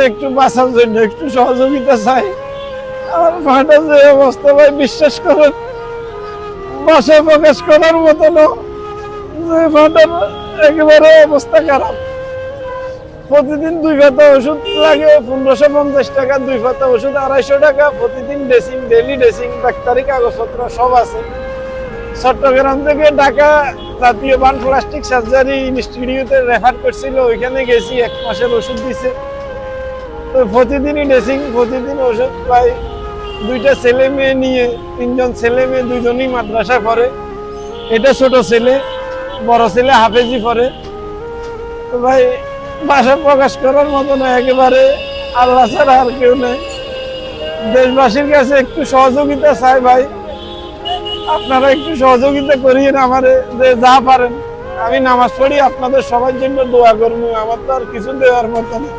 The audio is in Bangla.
একটু বাঁচার জন্য একটু সহযোগিতা চাই। আমার মাটা যে অবস্থা ভাই, বিশ্বাস করেন ভাষায় প্রকাশ করার মতো না। যে মাটার একেবারে অবস্থা খারাপ। প্রতিদিন 2 পাতা ওষুধ লাগে, 1550 টাকা 2 পাতা ওষুধ, 250 টাকা প্রতিদিন ড্রেসিং, ডেলি ড্রেসিং, ডাক্তারি কাগজপত্র সব আছে। চট্টগ্রাম থেকে ঢাকা জাতীয় বার্ন প্লাস্টিক সার্জারি ইনস্টিটিউটে রেফার করছিল, ওইখানে গেছি, 1 মাসের ওষুধ দিছে। তো প্রতিদিনই ড্রেসিং, প্রতিদিন ওষুধ পাই। 2টা ছেলে মেয়ে নিয়ে, 3জন ছেলে মেয়ে, 2জনই মাদ্রাসা পড়ে। এটা ছোট ছেলে, বড় ছেলে হাফেজি পড়ে। তো ভাই ভাষা প্রকাশ করার মতো না, একেবারে আল্লাহ ছাড়া আর কেউ নেই। দেশবাসীর কাছে একটু সহযোগিতা চাই ভাই, আপনারা একটু সহযোগিতা করিয়েন আমারে, যে যা পারেন। আমি নামাজ পড়ি, আপনাদের সবার জন্য দোয়া করবো, আমার তো আর কিছু দেওয়ার মতো না।